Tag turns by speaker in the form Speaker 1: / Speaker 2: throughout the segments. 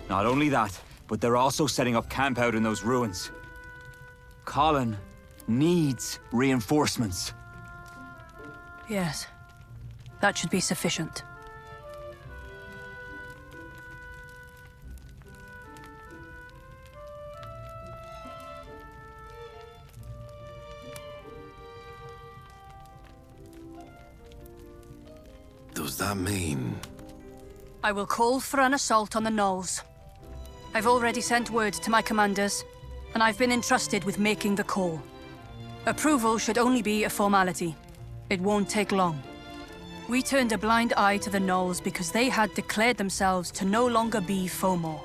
Speaker 1: Not only that, but they're also setting up camp out in those ruins. Colin needs reinforcements.
Speaker 2: Yes. That should be sufficient.
Speaker 3: Does that mean...
Speaker 2: I will call for an assault on the Knolls. I've already sent word to my commanders, and I've been entrusted with making the call. Approval should only be a formality. It won't take long. We turned a blind eye to the Knolls because they had declared themselves to no longer be Fomor.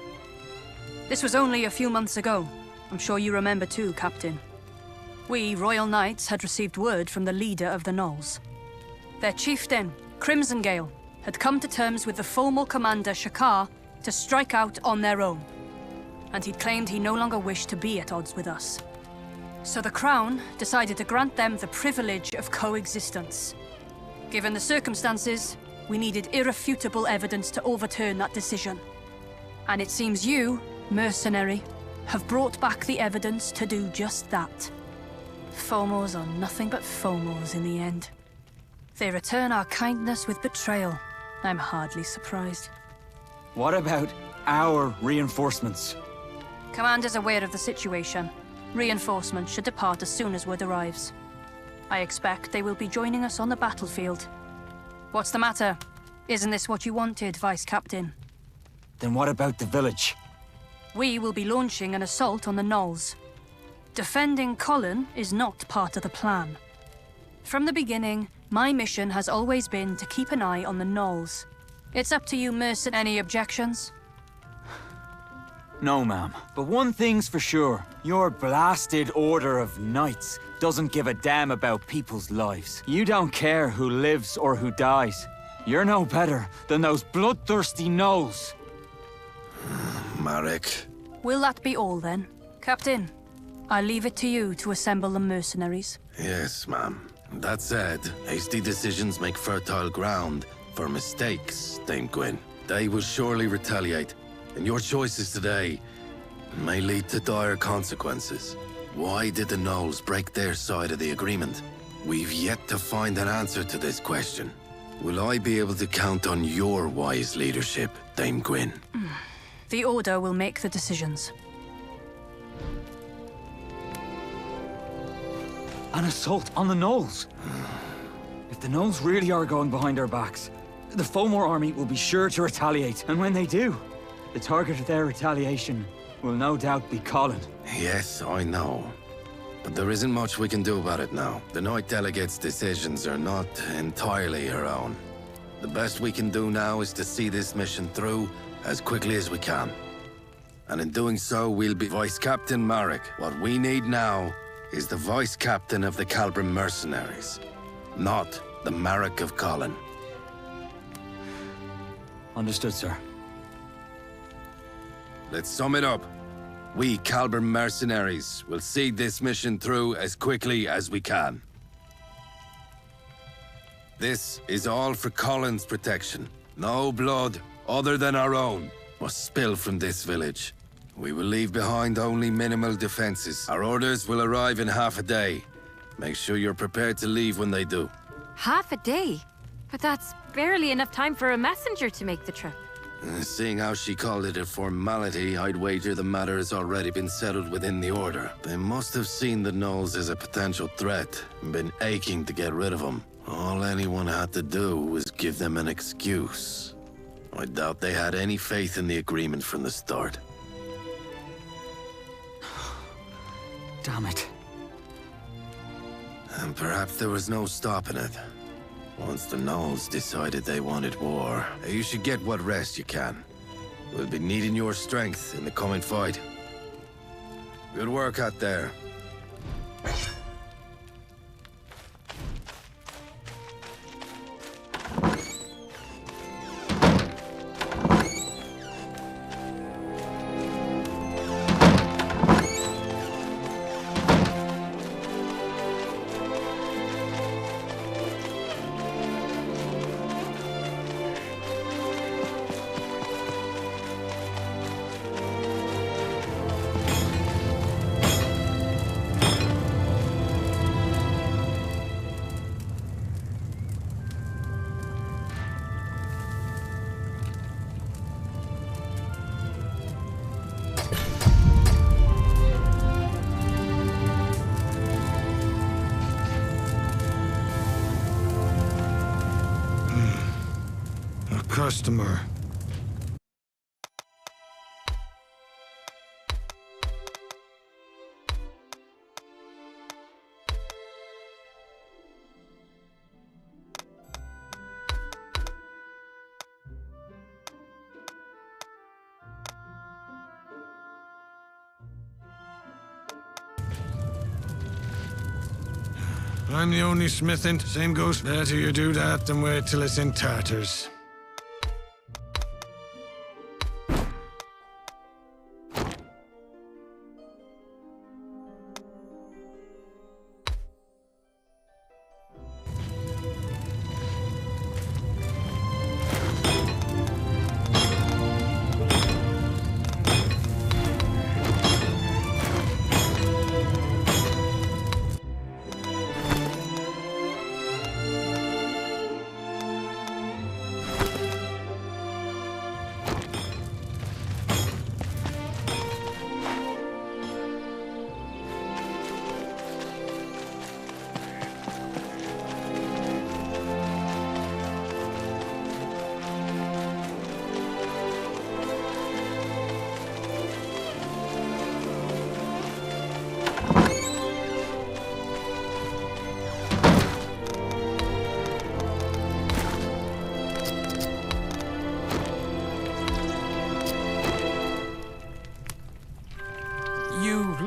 Speaker 2: This was only a few months ago. I'm sure you remember too, Captain. We, Royal Knights, had received word from the leader of the Knolls. Their chieftain, Crimsongale, had come to terms with the Fomor commander Shakar to strike out on their own. And he'd claimed he no longer wished to be at odds with us. So the Crown decided to grant them the privilege of coexistence. Given the circumstances, we needed irrefutable evidence to overturn that decision. And it seems you, mercenary, have brought back the evidence to do just that. Fomors are nothing but Fomors in the end. They return our kindness with betrayal. I'm hardly surprised.
Speaker 1: What about our reinforcements?
Speaker 2: Commander's aware of the situation. Reinforcements should depart as soon as word arrives. I expect they will be joining us on the battlefield. What's the matter? Isn't this what you wanted, Vice Captain?
Speaker 1: Then what about the village?
Speaker 2: We will be launching an assault on the Knolls. Defending Colin is not part of the plan. From the beginning, my mission has always been to keep an eye on the Knolls. It's up to you, Mercer. Any objections?
Speaker 1: No, ma'am. But one thing's for sure. Your blasted order of knights doesn't give a damn about people's lives. You don't care who lives or who dies. You're no better than those bloodthirsty Knolls.
Speaker 3: Marek.
Speaker 2: Will that be all, then? Captain, I leave it to you to assemble the mercenaries.
Speaker 3: Yes, ma'am. That said, hasty decisions make fertile ground for mistakes, Dame Gwyn. They will surely retaliate, and your choices today may lead to dire consequences. Why did the Knolls break their side of the agreement? We've yet to find an answer to this question. Will I be able to count on your wise leadership, Dame Gwyn?
Speaker 2: The Order will make the decisions.
Speaker 1: An assault on the Knolls? If the Knolls really are going behind our backs, the Fomor army will be sure to retaliate. And when they do, the target of their retaliation will no doubt be Colin.
Speaker 3: Yes, I know. But there isn't much we can do about it now. The Knight Delegate's decisions are not entirely her own. The best we can do now is to see this mission through as quickly as we can. And in doing so, we'll be Vice Captain Marek. What we need now is the Vice Captain of the Calbrim Mercenaries, not the Marek of Colin.
Speaker 1: Understood, sir.
Speaker 3: Let's sum it up. We Calbrim Mercenaries will see this mission through as quickly as we can. This is all for Colin's protection. No blood, other than our own, must spill from this village. We will leave behind only minimal defenses. Our orders will arrive in half a day. Make sure you're prepared to leave when they do.
Speaker 4: Half a day? But that's barely enough time for a messenger to make the trip.
Speaker 3: Seeing how she called it a formality, I'd wager the matter has already been settled within the Order. They must have seen the Knolls as a potential threat and been aching to get rid of them. All anyone had to do was give them an excuse. I doubt they had any faith in the agreement from the start.
Speaker 1: Damn it.
Speaker 3: And perhaps there was no stopping it. Once the Knolls decided they wanted war, you should get what rest you can. We'll be needing your strength in the coming fight. Good work out there.
Speaker 5: customer. I'm the only smith in. Same goes. Better you do that than wait till it's in tatters.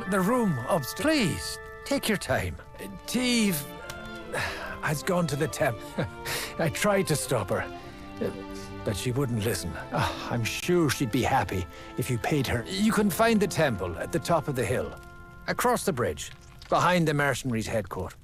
Speaker 6: The room upstairs. Please, take your time. Teve has gone to the temple. I tried to stop her, but she wouldn't listen. I'm sure she'd be happy if you paid her. You can find the temple at the top of the hill, across the bridge, behind the mercenaries' headquarters.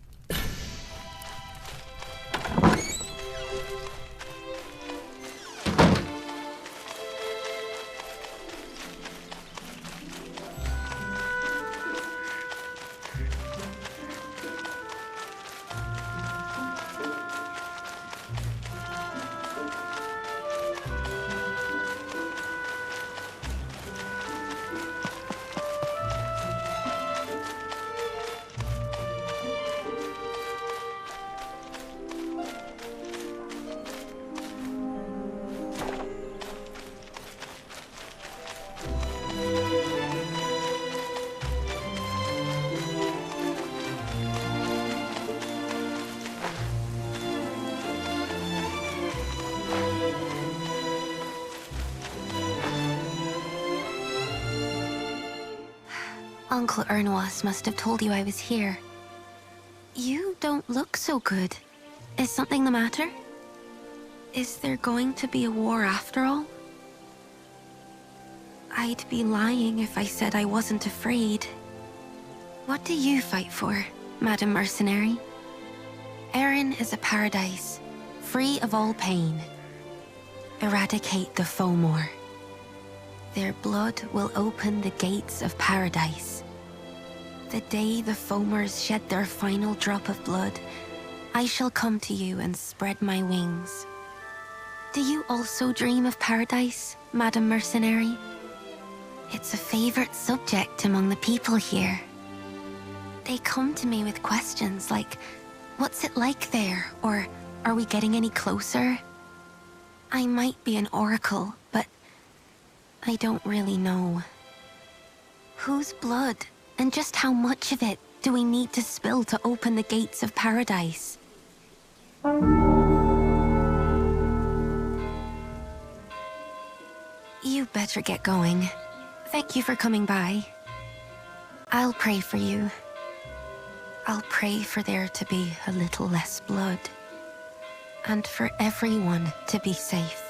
Speaker 7: Uncle Ernwas must have told you I was here. You don't look so good. Is something the matter? Is there going to be a war after all? I'd be lying if I said I wasn't afraid. What do you fight for, Madam Mercenary? Erin is a paradise, free of all pain. Eradicate the Fomor. Their blood will open the gates of paradise. The day the Fomors shed their final drop of blood, I shall come to you and spread my wings. Do you also dream of paradise, Madam Mercenary? It's a favorite subject among the people here. They come to me with questions like, what's it like there? Or, are we getting any closer? I might be an oracle, but I don't really know. Whose blood, and just how much of it, do we need to spill to open the gates of paradise? You better get going. Thank you for coming by. I'll pray for you. I'll pray for there to be a little less blood. And for everyone to be safe.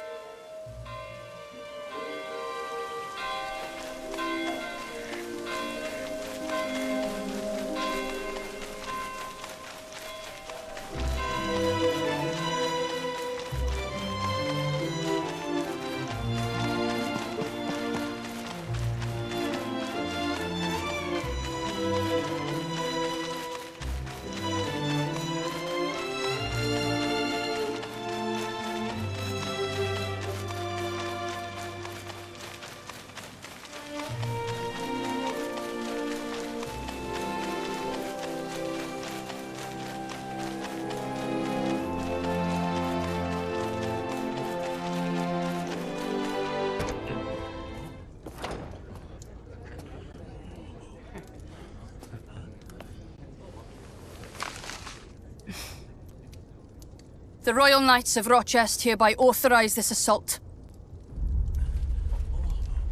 Speaker 2: The Royal Knights of Rochester hereby authorize this assault.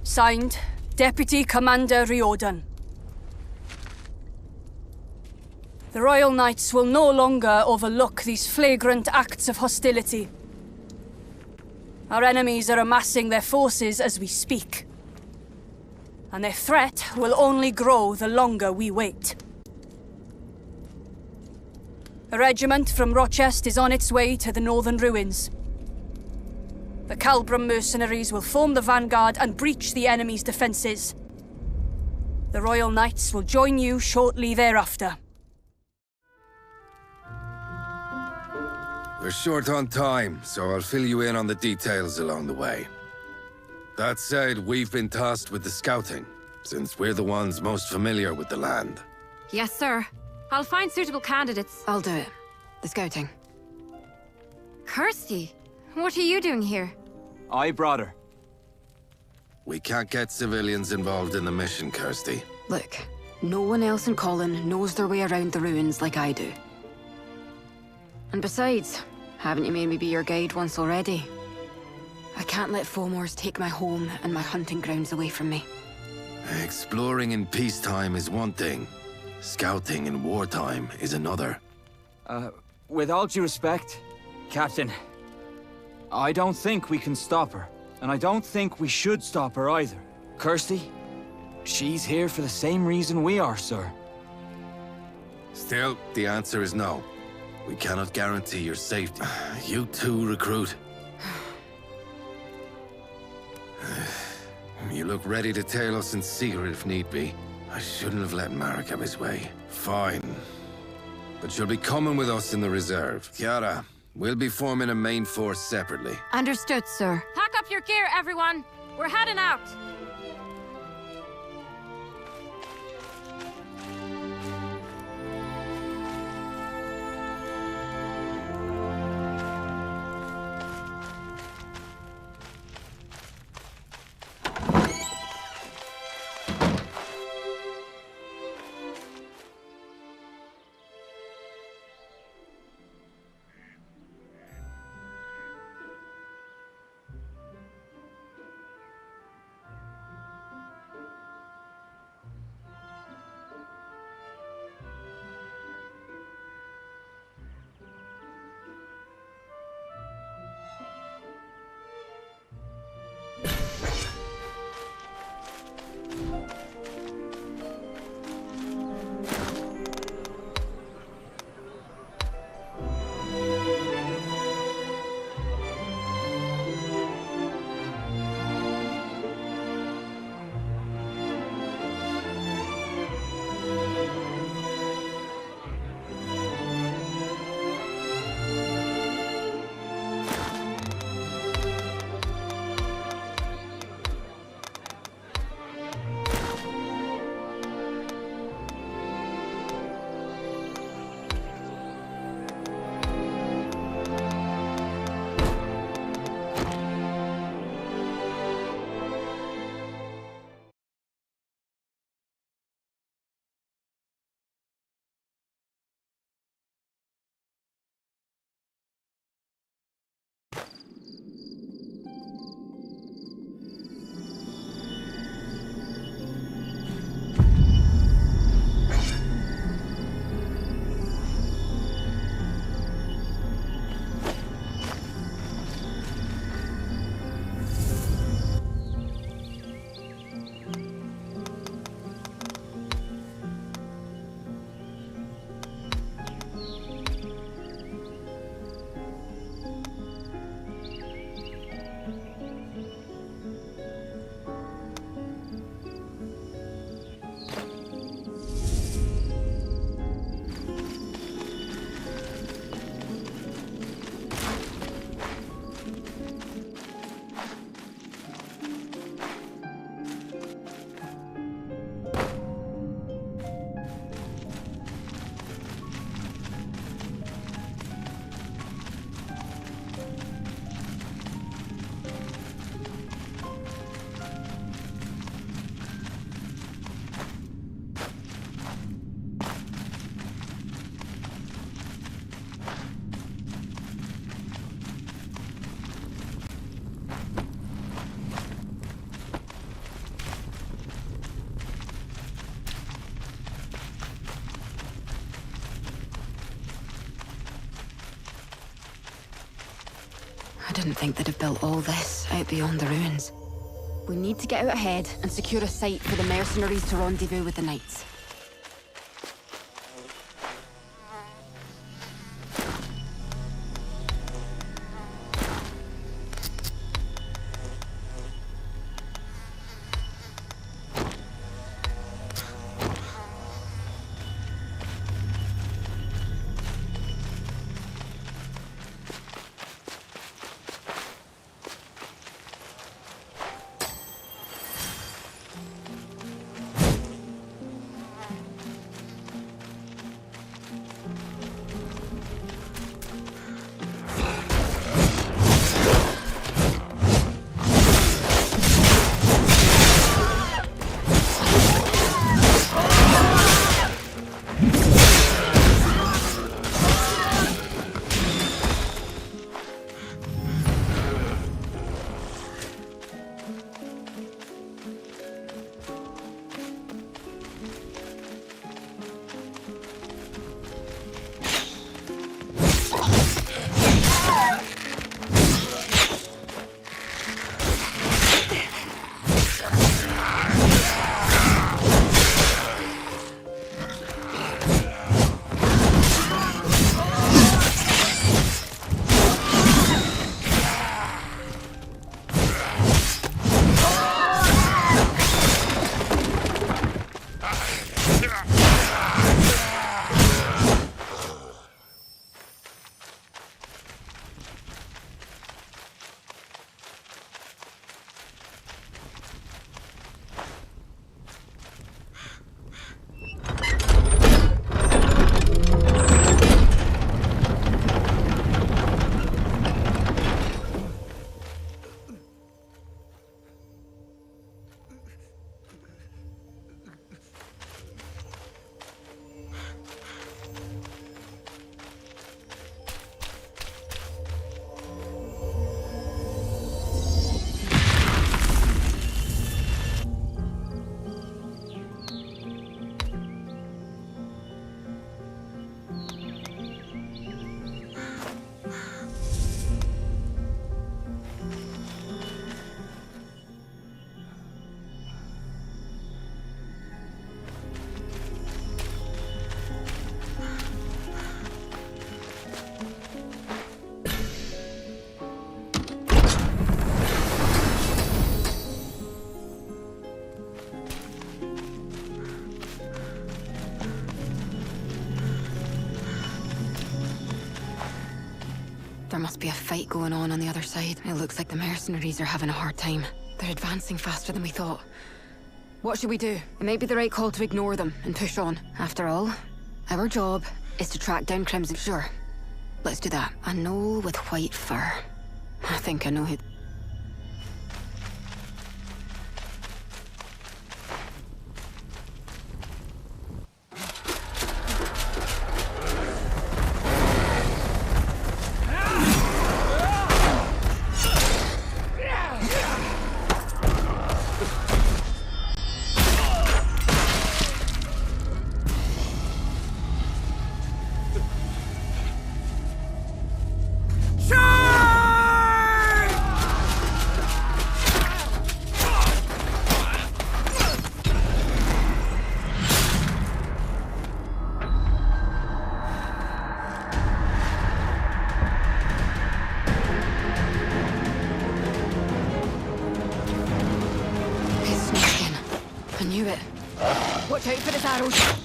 Speaker 2: Signed, Deputy Commander Riordan. The Royal Knights will no longer overlook these flagrant acts of hostility. Our enemies are amassing their forces as we speak. And their threat will only grow the longer we wait. A regiment from Rochester is on its way to the northern ruins. The Calbram mercenaries will form the vanguard and breach the enemy's defenses. The Royal Knights will join you shortly thereafter.
Speaker 3: We're short on time, so I'll fill you in on the details along the way. That said, we've been tasked with the scouting, since we're the ones most familiar with the land.
Speaker 4: Yes, sir. I'll find suitable candidates.
Speaker 8: I'll do it. The scouting.
Speaker 4: Kirsty, what are you doing here?
Speaker 1: I brought her.
Speaker 3: We can't get civilians involved in the mission, Kirsty.
Speaker 8: Look, no one else in Colin knows their way around the ruins like I do. And besides, haven't you made me be your guide once already? I can't let Fomors take my home and my hunting grounds away from me.
Speaker 3: Exploring in peacetime is one thing. Scouting in wartime is another.
Speaker 1: With all due respect, Captain, I don't think we can stop her. And I don't think we should stop her either. Kirsty, she's here for the same reason we are, sir.
Speaker 3: Still, the answer is no. We cannot guarantee your safety. You too, recruit. You look ready to tail us in secret if need be. I shouldn't have let Marek have his way. Fine. But you'll be coming with us in the reserve. Chiara, we'll be forming a main force separately.
Speaker 8: Understood, sir.
Speaker 4: Pack up your gear, everyone. We're heading out.
Speaker 8: I didn't think they'd have built all this out beyond the ruins. We need to get out ahead and secure a site for the mercenaries to rendezvous with the knights. There must be a fight going on the other side. It looks like the mercenaries are having a hard time. They're advancing faster than we thought. What should we do? It may be the right call to ignore them and push on. After all, our job is to track down Crimson. Sure, let's do that. A gnoll with white fur. I think I know who... Watch out for his arrows.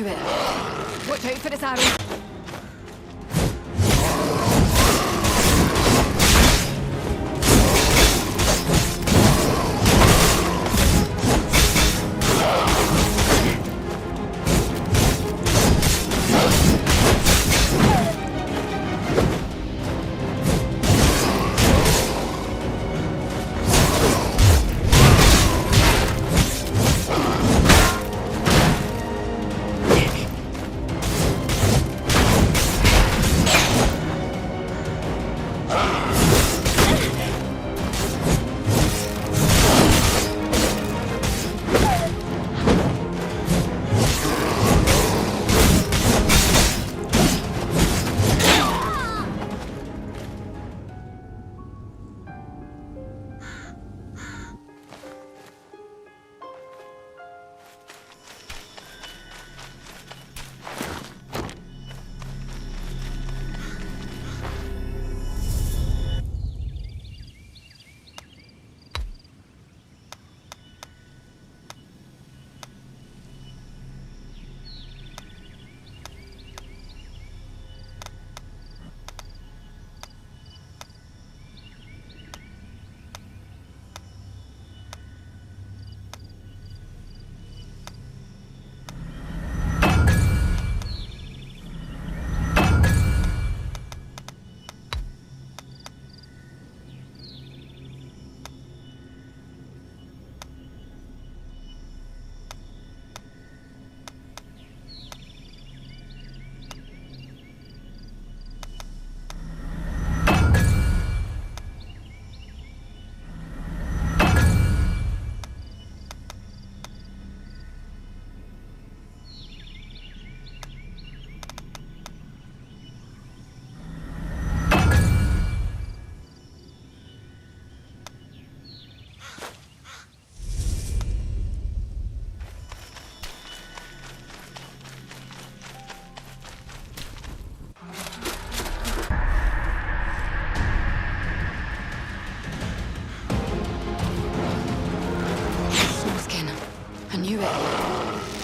Speaker 8: it. Watch out for this arrow.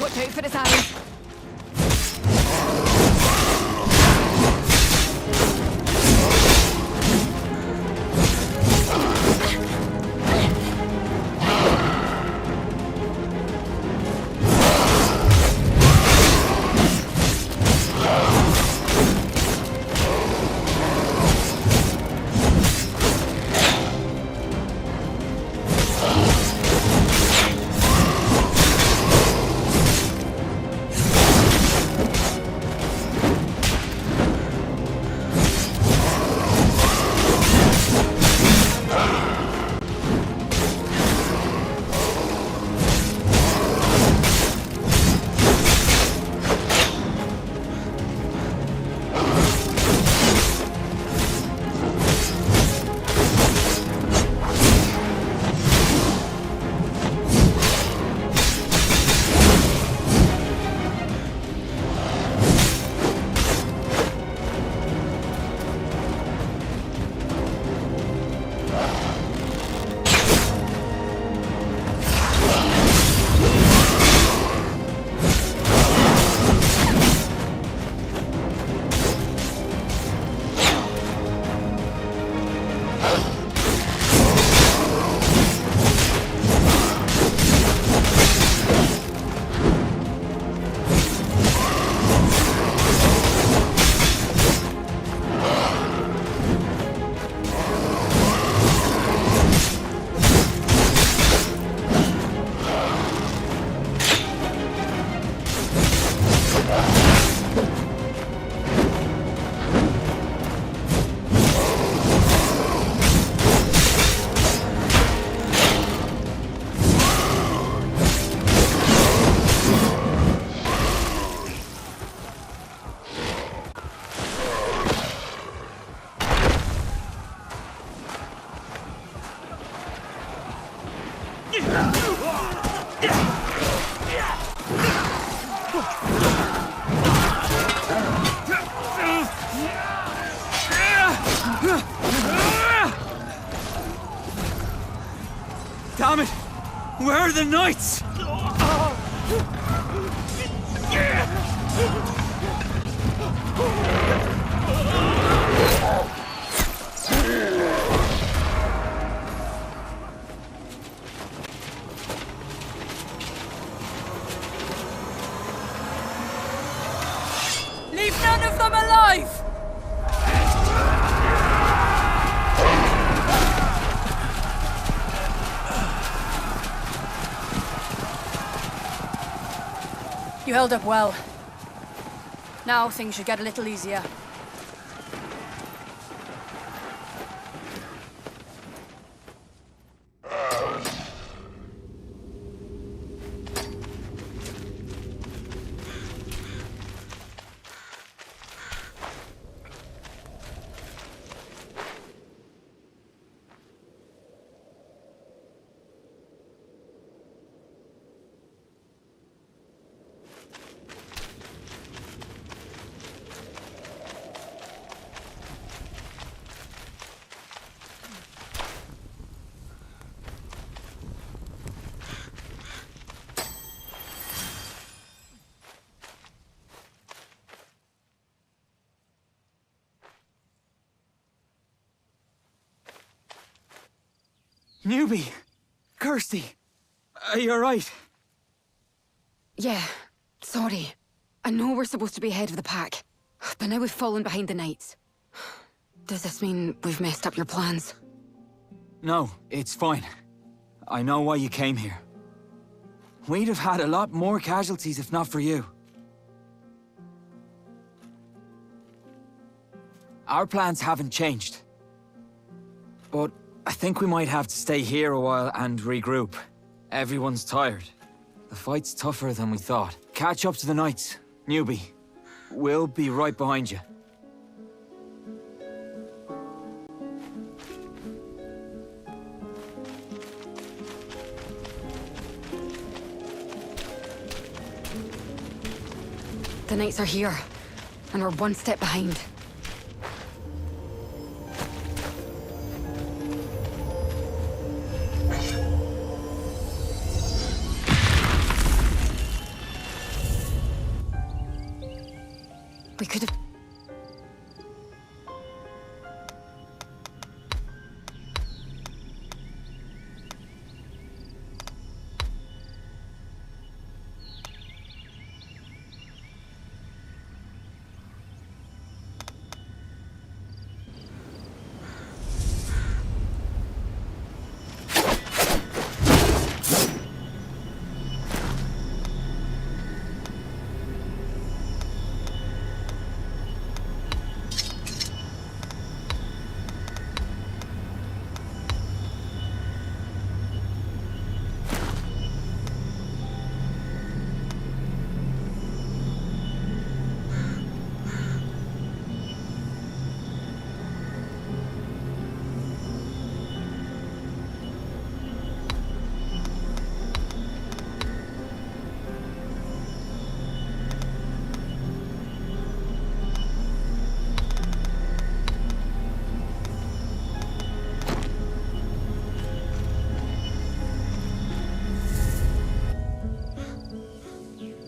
Speaker 8: Watch out for this arrow.
Speaker 1: Damn it! Where are the knights?
Speaker 2: Leave none of them alive! You held up well. Now things should get a little easier.
Speaker 1: Newbie! Kirsty! Are you alright?
Speaker 8: Yeah, sorry. I know we're supposed to be ahead of the pack, but now we've fallen behind the Knights. Does this mean we've messed up your plans?
Speaker 1: No, it's fine. I know why you came here. We'd have had a lot more casualties if not for you. Our plans haven't changed. But I think we might have to stay here a while and regroup. Everyone's tired. The fight's tougher than we thought. Catch up to the Knights, newbie. We'll be right behind you.
Speaker 8: The Knights are here, and we're one step behind. We could have...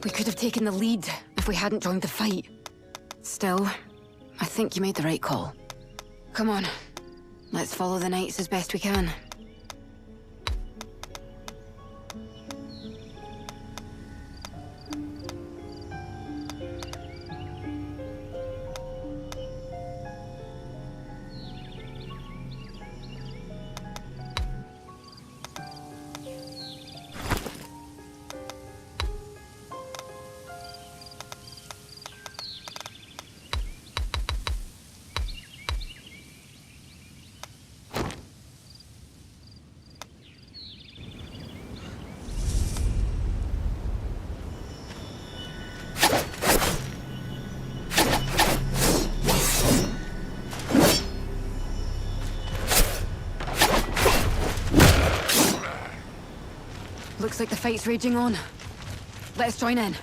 Speaker 8: We could have taken the lead if we hadn't joined the fight. Still, I think you made the right call. Come on, let's follow the Knights as best we can. Looks like the fight's raging on. Let's join in.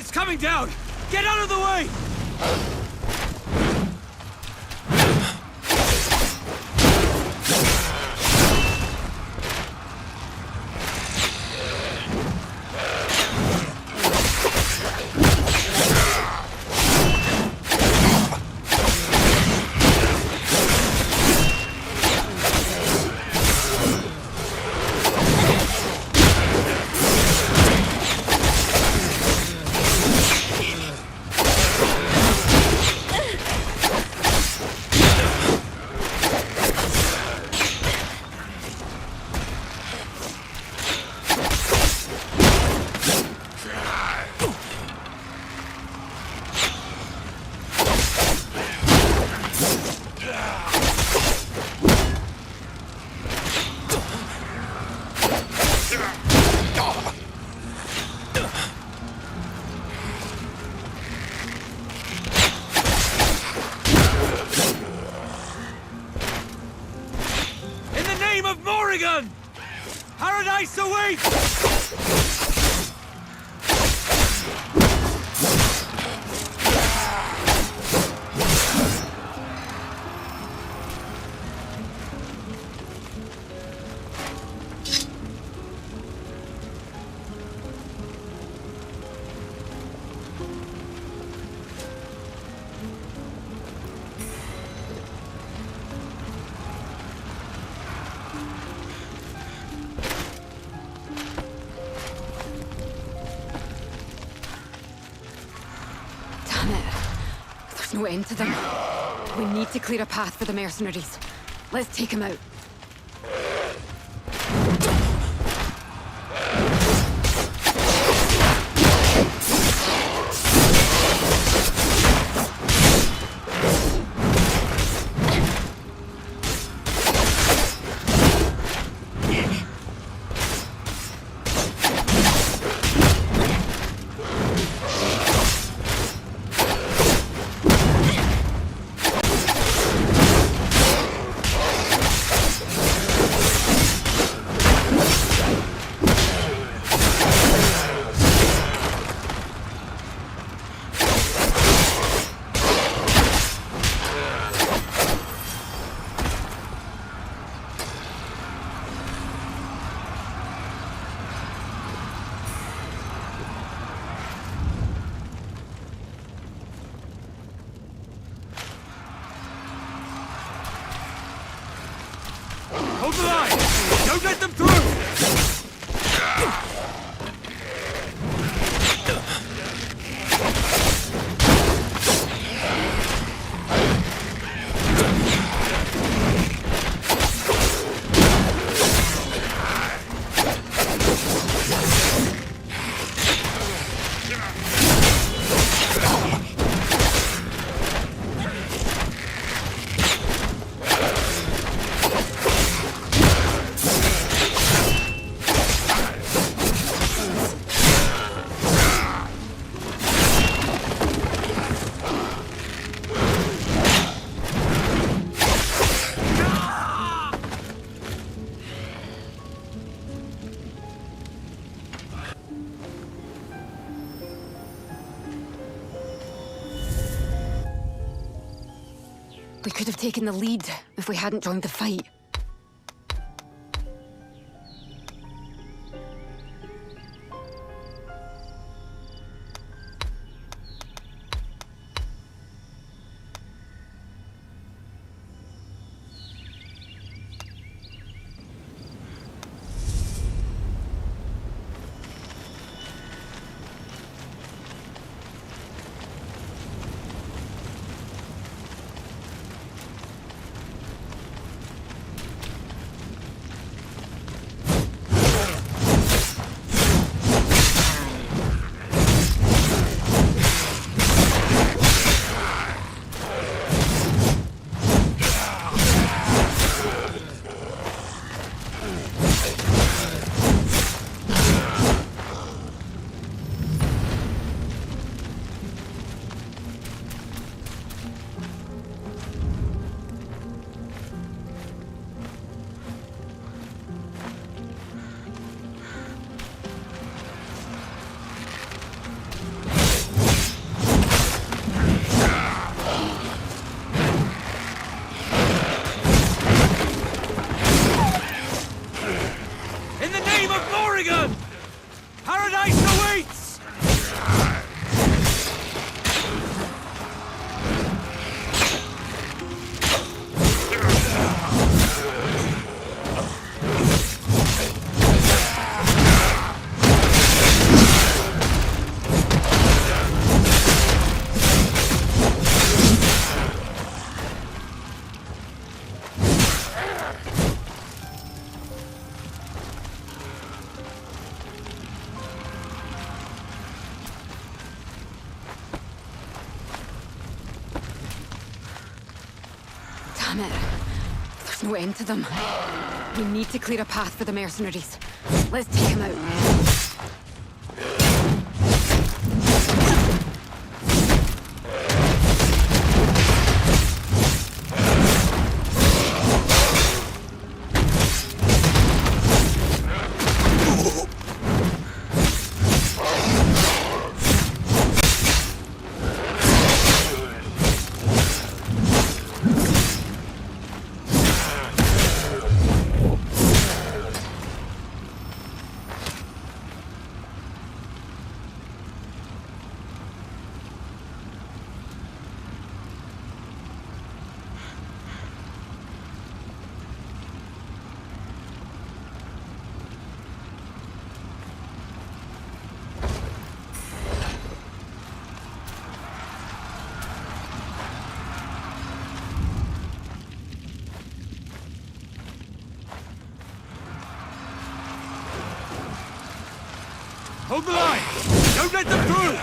Speaker 1: It's coming down! Get out of the way! Paradise awaits!
Speaker 8: There's no end to them. We need to clear a path for the mercenaries. Let's take them out.
Speaker 1: Hold the line! Don't let them through!
Speaker 8: We could have taken the lead if we hadn't joined the fight.
Speaker 1: Kerrigan! Paradise awaits!
Speaker 8: Damn it. There's no end to them. We need to clear a path for the mercenaries. Let's take them out.
Speaker 1: Hold the line! Don't let them through!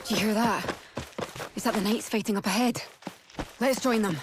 Speaker 8: Do you hear that? Is that the knights fighting up ahead? Let's join them.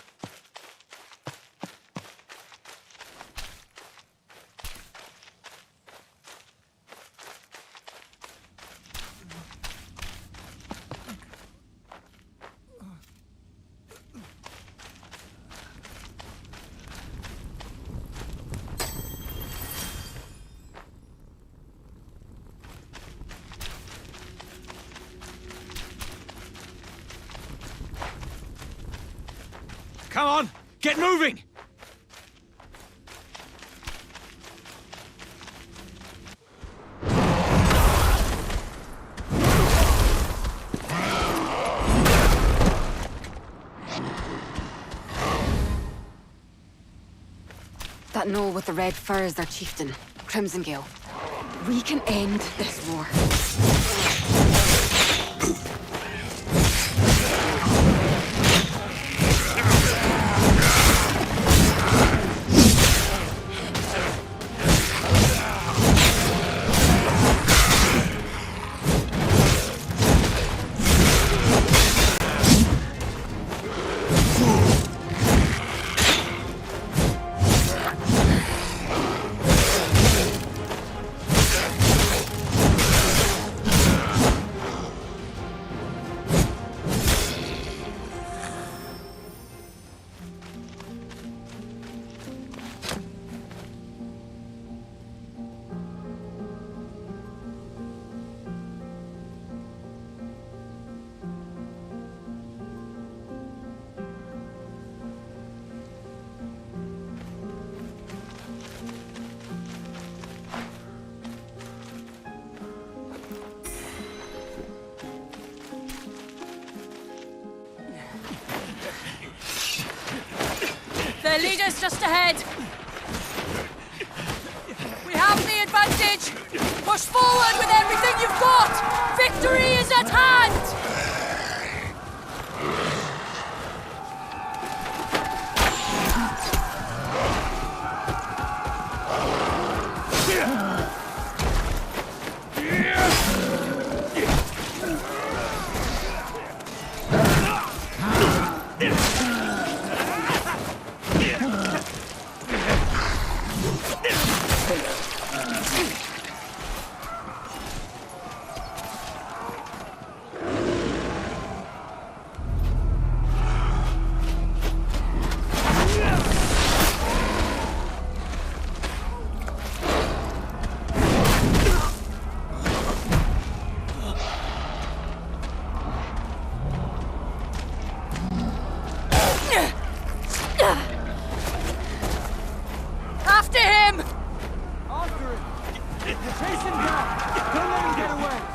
Speaker 1: Come on! Get moving!
Speaker 8: That knoll with the red fur is their chieftain, Crimson Gale. We can end this war.
Speaker 2: Their leader's just ahead. advantage! Push forward with everything you've got! Victory is at hand! After him!
Speaker 1: After him! Chase him down! Don't let him get away!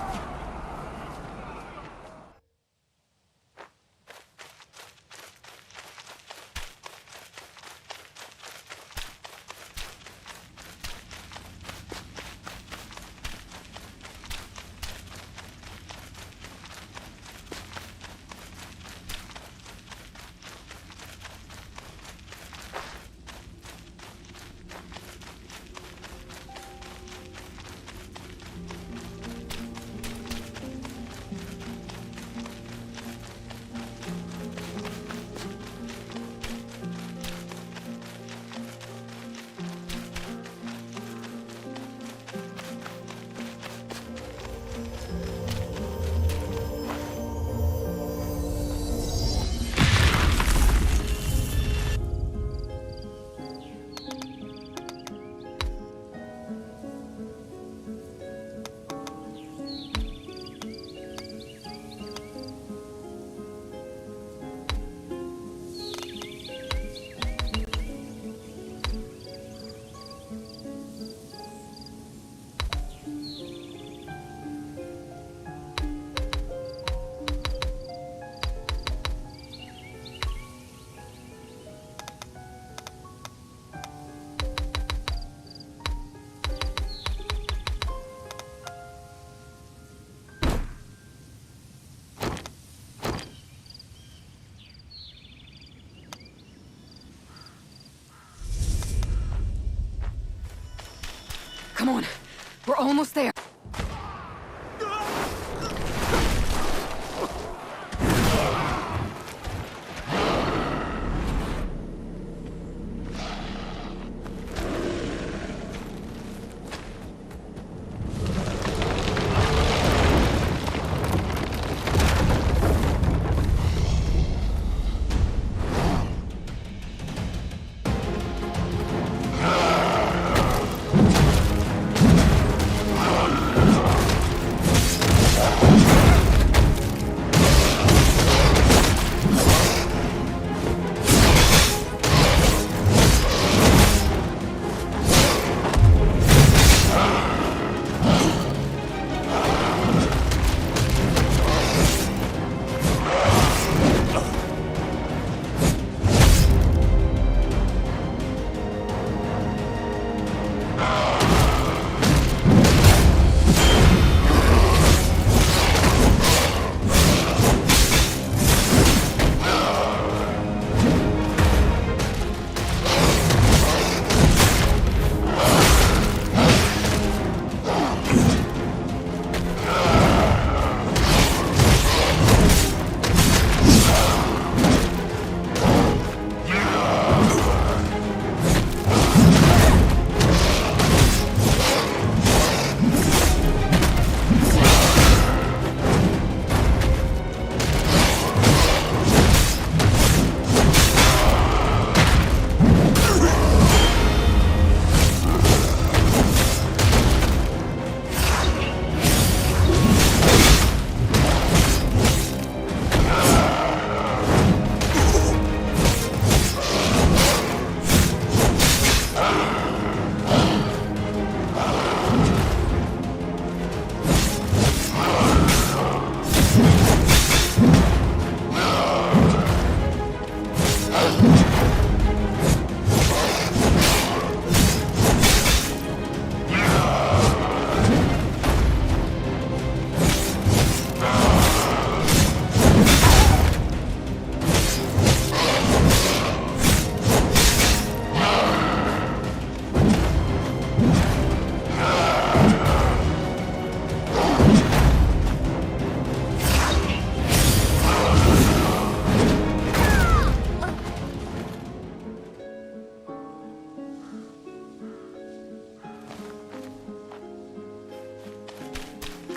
Speaker 8: Come on. We're almost there.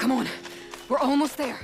Speaker 8: Come on, we're almost there.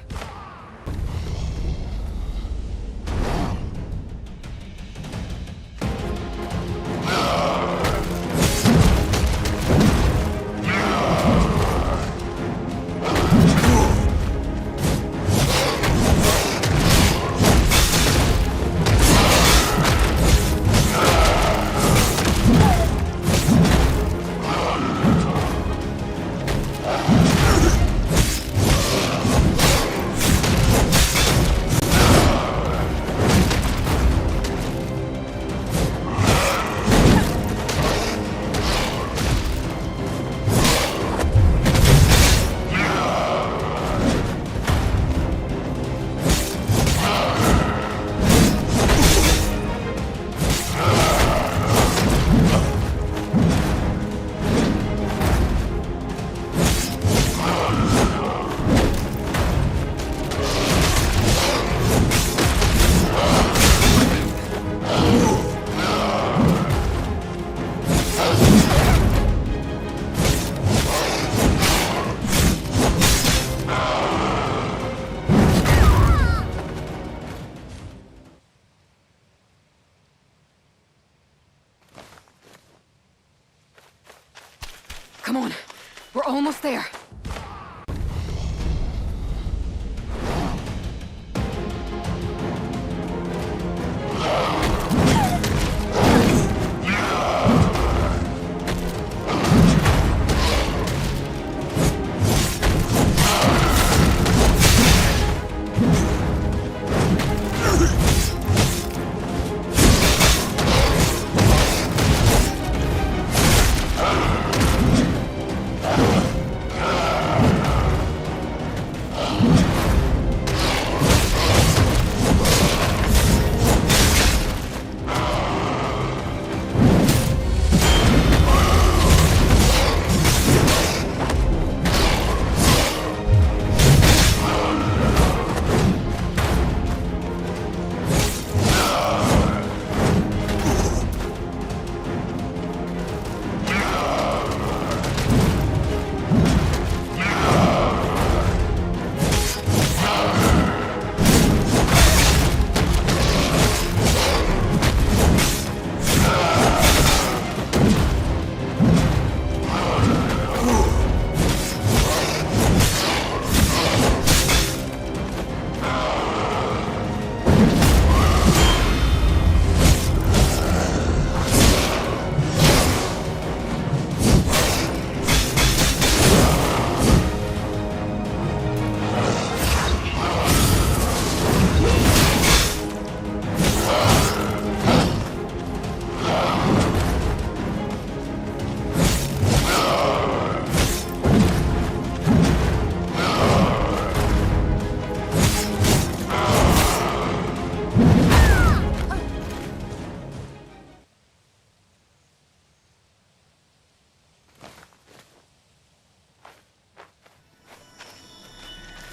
Speaker 8: Come on, we're almost there.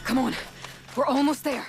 Speaker 8: Come on, we're almost there.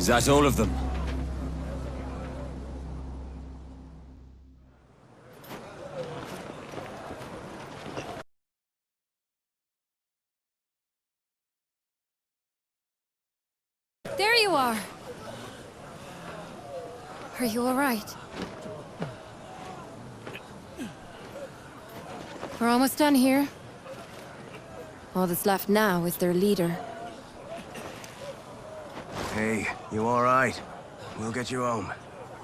Speaker 1: that all of them?
Speaker 4: There you are. Are you all right? We're almost done here. All that's left now is their leader.
Speaker 9: Hey, you all right? We'll get you home.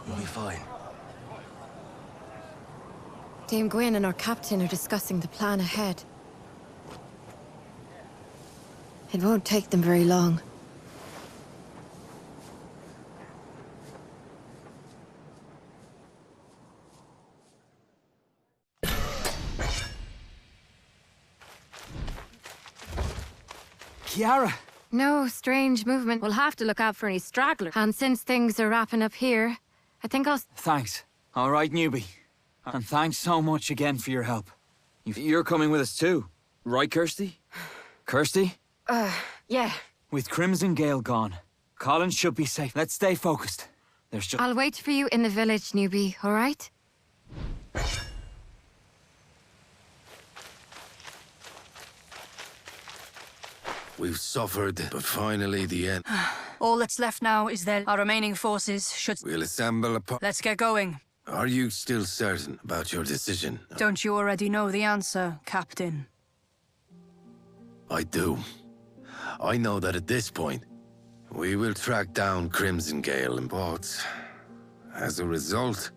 Speaker 9: You'll be fine.
Speaker 4: Dame Gwyn and our captain are discussing the plan ahead. It won't take them very long.
Speaker 1: Kiara!
Speaker 4: No strange movement. We'll have to look out for any stragglers. And since things are wrapping up here, I think I'll...
Speaker 1: Thanks. All right, newbie. And thanks so much again for your help. You're coming with us too, right, Kirsty? Kirsty?
Speaker 8: Yeah.
Speaker 1: With Crimson Gale gone, Colin should be safe. Let's stay focused. There's just...
Speaker 4: I'll wait for you in the village, newbie, all right?
Speaker 3: We've suffered, but finally the end.
Speaker 2: All that's left now is that our remaining forces should...
Speaker 3: We'll assemble a
Speaker 2: Let's get going.
Speaker 3: Are you still certain about your decision?
Speaker 2: Don't you already know the answer, Captain?
Speaker 3: I do. I know that at this point, we will track down Crimson Gale and but as a result,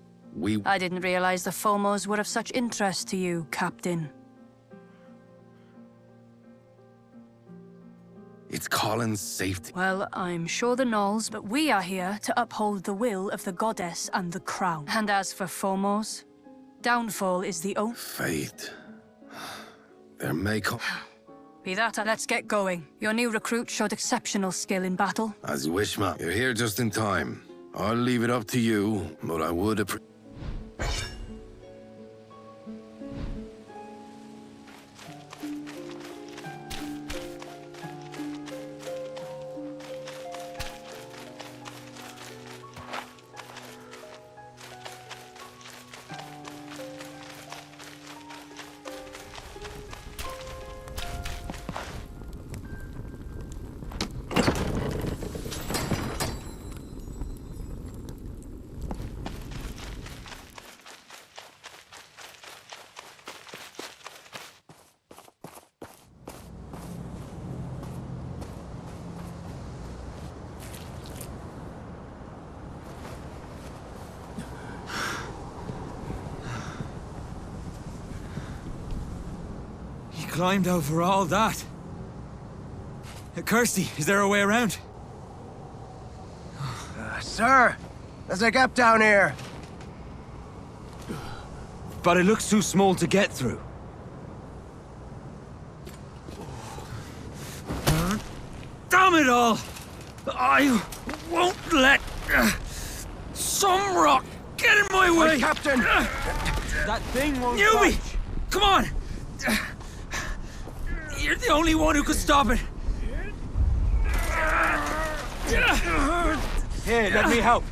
Speaker 2: I didn't realize the Fomos were of such interest to you, Captain.
Speaker 3: It's Colin's safety.
Speaker 2: Well, I'm sure the Gnolls, but we are here to uphold the will of the goddess and the crown. And as for Fomos, downfall is the only...
Speaker 3: Fate. There may come...
Speaker 2: Be that, let's get going. Your new recruit showed exceptional skill in battle.
Speaker 3: As you wish, ma. You're here just in time. I'll leave it up to you, but I would appreciate...
Speaker 1: Climbed over all that. Kirsty, is there a way around?
Speaker 9: Sir, there's a gap down here.
Speaker 1: But it looks too small to get through. Damn it all! I won't let some rock get in my way!
Speaker 9: Hey, Captain!
Speaker 1: That thing won't Newbie! Budge. Come on! You're the only one who could stop it! Here, let me help.